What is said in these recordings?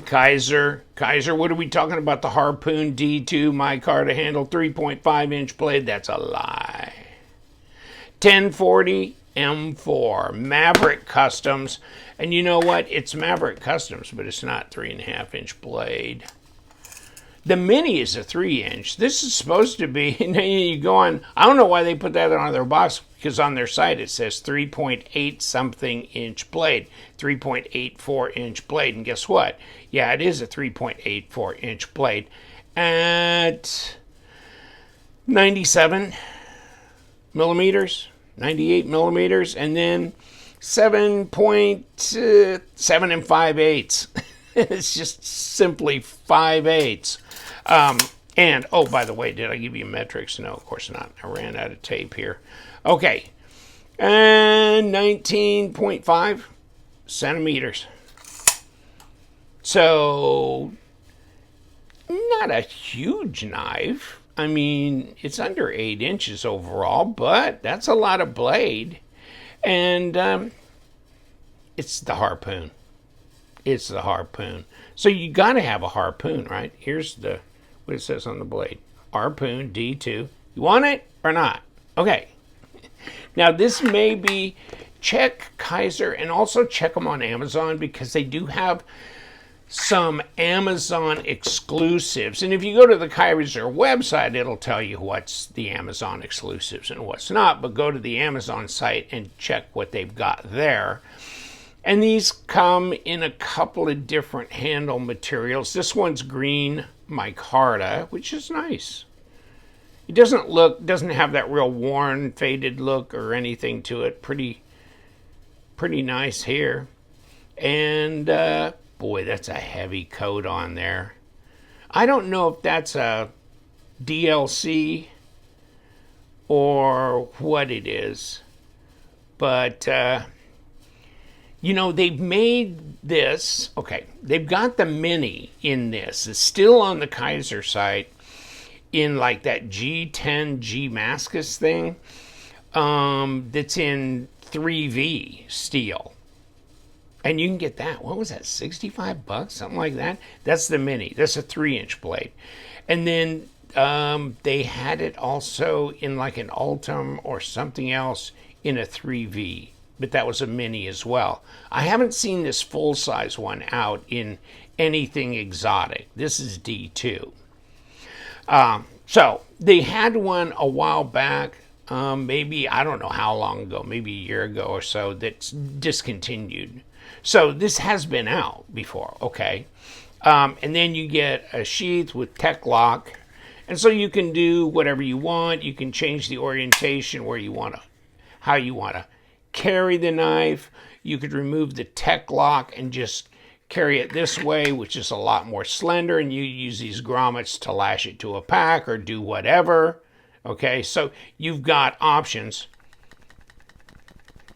Kizer. Kizer, what are we talking about? The Harpoon D2 micarta handle, 3.5 inch blade? That's a lie. 1040 M4 Maverick Customs. And you know what? It's Maverick Customs, but it's not 3.5 inch blade. The Mini is a 3 inch. This is supposed to be, and then you go on, I don't know why they put that on their box, because on their site it says 3.8 something inch blade, 3.84 inch blade. And guess what? Yeah, it is a 3.84 inch blade at 97 millimeters, 98 millimeters, and then 7.7 and 5/8. It's just simply 5/8. And, oh, by the way, did I give you metrics? No, of course not. I ran out of tape here. Okay. And 19.5 centimeters. So, not a huge knife. I mean, it's under 8 inches overall, but that's a lot of blade. And it's the Harpoon. It's the Harpoon. So you got to have a Harpoon, right? Here's what it says on the blade. Harpoon D2. You want it or not? Okay. Now this may be, check Kizer and also check them on Amazon, because they do have some Amazon exclusives. And if you go to the Kizer website, it'll tell you what's the Amazon exclusives and what's not. But go to the Amazon site and check what they've got there. And these come in a couple of different handle materials. This one's green micarta, which is nice. It doesn't have that real worn, faded look or anything to it. Pretty nice here. And boy, that's a heavy coat on there. I don't know if that's a DLC or what it is, but you know, they've made this, okay, they've got the Mini in this. It's still on the Kizer site in like that G10 Damascus thing that's in 3V steel. And you can get that, what was that, 65 bucks, something like that? That's the Mini. That's a 3 inch blade. And then they had it also in like an Ultim or something else in a 3V. But that was a Mini as well. I haven't seen this full-size one out in anything exotic. This is D2. So they had one a while back, maybe, I don't know how long ago, maybe a year ago or so, that's discontinued. So this has been out before, okay? And then you get a sheath with tech lock. And so you can do whatever you want. You can change the orientation where you want to, how you want to carry the knife. You could remove the tech lock and just carry it this way, which is a lot more slender, and you use these grommets to lash it to a pack or do whatever. Okay, so you've got options.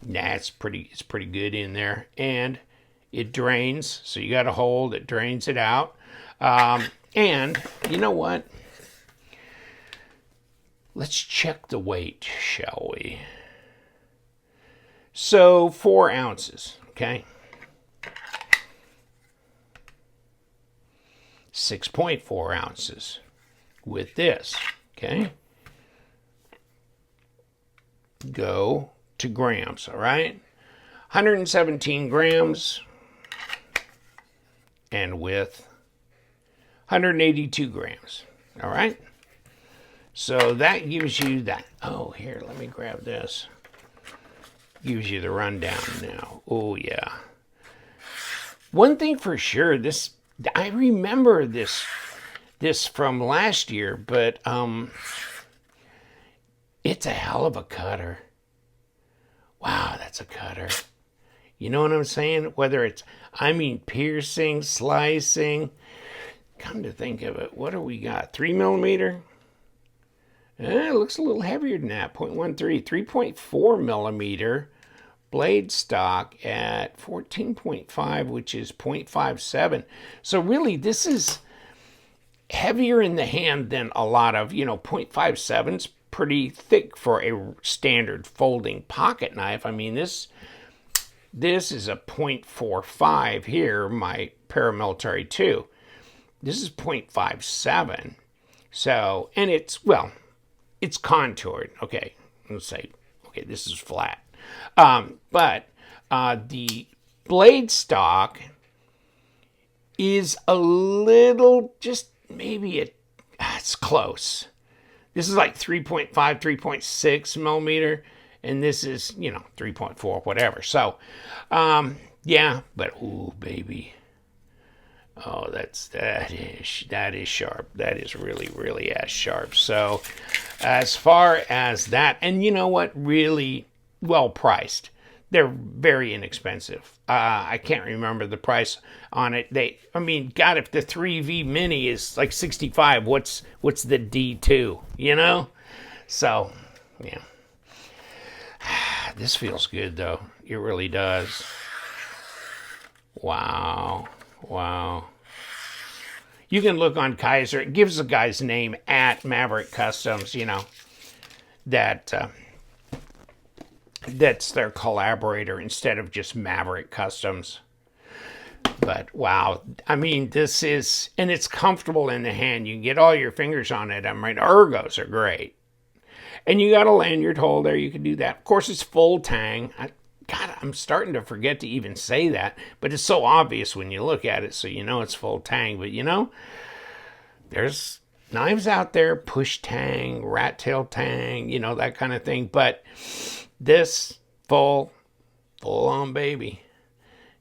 Nah, it's pretty good in there, and it drains, so you got a hole that drains it out. And you know what? Let's check the weight, shall we? So 4 ounces, okay? 6.4 ounces with this, okay? Go to grams, all right? 117 grams, and with 182 grams, all right? So that gives you that. Oh, here, let me grab this. Gives you the rundown now. Oh, yeah. One thing for sure, I remember this from last year, but it's a hell of a cutter. Wow, that's a cutter. You know what I'm saying? Whether it's, piercing, slicing. Come to think of it, what do we got? 3 millimeter? It looks a little heavier than that, 0.13. 3.4 millimeter blade stock at 14.5, which is 0.57. So really, this is heavier in the hand than a lot of, 0.57's pretty thick for a standard folding pocket knife. I mean, this This is a .45 here, my paramilitary 2. This is .57. So, and it's, well, it's contoured. Okay, let's say, okay, this is flat. But the blade stock is a little, just maybe it's close. This is like 3.5, 3.6 millimeter, and this is, 3.4, whatever. So, yeah, but ooh, baby. Oh, that is sharp. That is really, really as sharp. So, as far as that, and you know what, really well priced. They're very inexpensive. I can't remember the price on it. God, if the 3V Mini is like 65, what's the D2? So, yeah. This feels good though. It really does. Wow. You can look on Kizer. It gives the guy's name at Maverick Customs. That's their collaborator instead of just Maverick Customs. But wow, this is, and it's comfortable in the hand. You can get all your fingers on it. Ergos are great. And you got a lanyard holder. You can do that. Of course, it's full tang. I'm starting to forget to even say that, but it's so obvious when you look at it, so it's full tang. But there's knives out there, push tang, rat tail tang, that kind of thing. But this full on baby.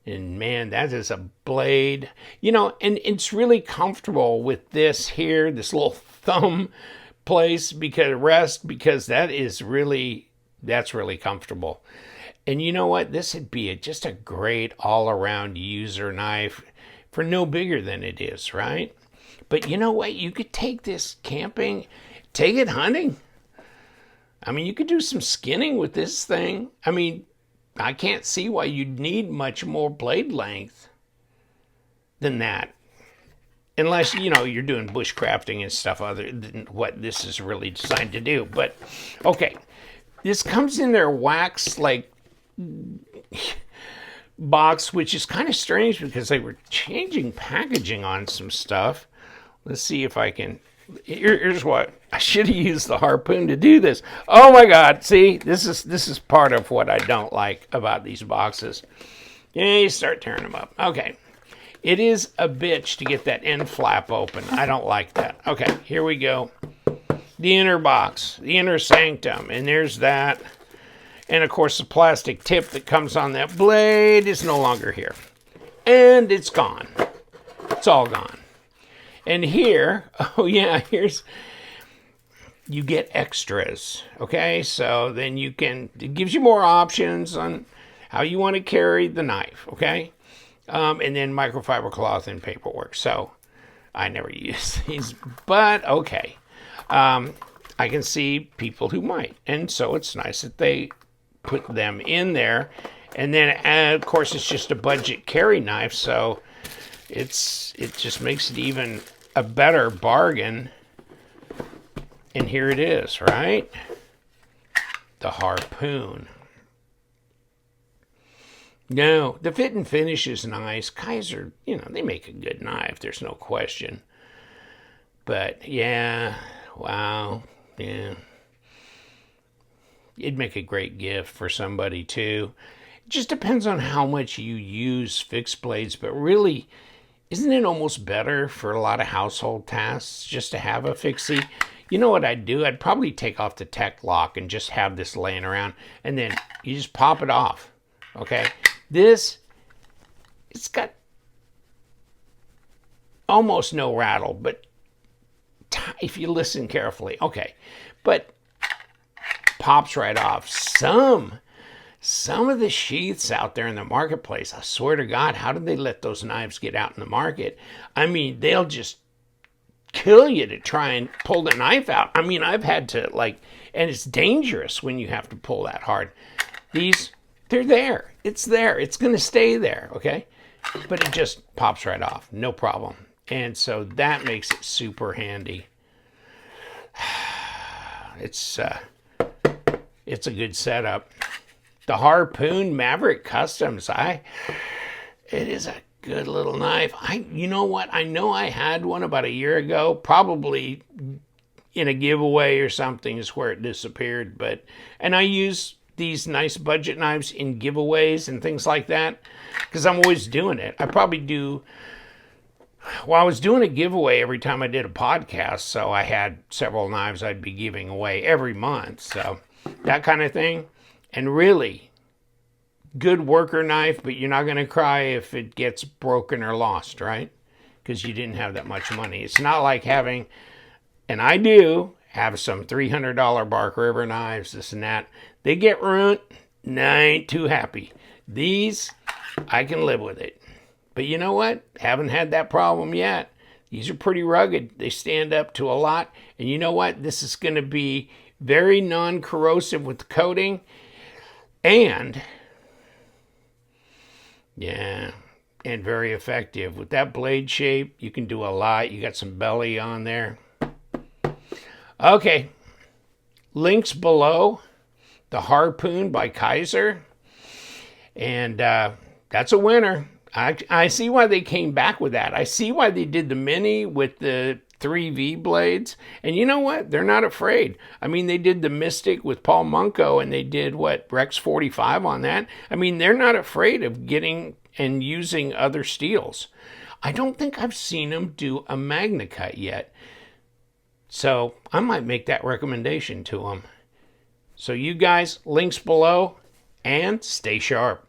And man, that is a blade, and it's really comfortable with this here, this little thumb place because that's really comfortable. And you know what? This would be just a great all-around user knife for no bigger than it is, right? But you know what? You could take this camping, take it hunting. You could do some skinning with this thing. I can't see why you'd need much more blade length than that. Unless, you're doing bushcrafting and stuff other than what this is really designed to do. But, okay. This comes in their wax, box, which is kind of strange because they were changing packaging on some stuff. Let's see if I can. Here's what I should have used the harpoon to do this. Oh my God! See, this is part of what I don't like about these boxes. Yeah, you start tearing them up. Okay, it is a bitch to get that end flap open. I don't like that. Okay, here we go. The inner box, the inner sanctum, and there's that. And of course, the plastic tip that comes on that blade is no longer here, and it's gone. It's all gone. And here, you get extras, okay? So then it gives you more options on how you want to carry the knife, okay? And then microfiber cloth and paperwork. So I never use these, but okay. I can see people who might, and so it's nice that they put them in there. And then, of course, it's just a budget carry knife, so it just makes it even a better bargain. And here it is, right? The harpoon. No, the fit and finish is nice. Kizer, they make a good knife. There's no question. But, yeah, wow, yeah. It'd make a great gift for somebody, too. It just depends on how much you use fixed blades, but really, isn't it almost better for a lot of household tasks just to have a fixie? You know what I'd do? I'd probably take off the tech lock and just have this laying around, and then you just pop it off, okay? It's got almost no rattle, but if you listen carefully, okay, but pops right off. Some of the sheaths out there in the marketplace, I swear to God, how did they let those knives get out in the market? They'll just kill you to try and pull the knife out. I've had to and it's dangerous when you have to pull that hard. They're there. It's there. It's going to stay there, okay? But it just pops right off, no problem. And so that makes it super handy. It's a good setup. the Harpoon Maverick Customs. It is a good little knife. You know what? I know I had one about a year ago, probably in a giveaway or something is where it disappeared. And I use these nice budget knives in giveaways and things like that because I'm always doing it. I probably do. Well, I was doing a giveaway every time I did a podcast, so I had several knives I'd be giving away every month. So that kind of thing. And really, good worker knife, but you're not going to cry if it gets broken or lost, right? Because you didn't have that much money. It's not like having, and I do have some $300 Bark River knives, this and that. They get ruined, and I ain't too happy. These, I can live with it. But you know what? Haven't had that problem yet. These are pretty rugged. They stand up to a lot. And you know what? This is going to be very non-corrosive with the coating. And, yeah, and very effective. With that blade shape, you can do a lot. You got some belly on there. Okay. Links below. The Harpoon by Kizer. And that's a winner. I see why they came back with that. I see why they did the Mini with the 3V blades. And you know what? They're not afraid. I mean, they did the Mystic with Paul Munko, and they did, Rex 45 on that. I mean, they're not afraid of getting and using other steels. I don't think I've seen them do a Magna Cut yet. So I might make that recommendation to them. So you guys, links below, and stay sharp.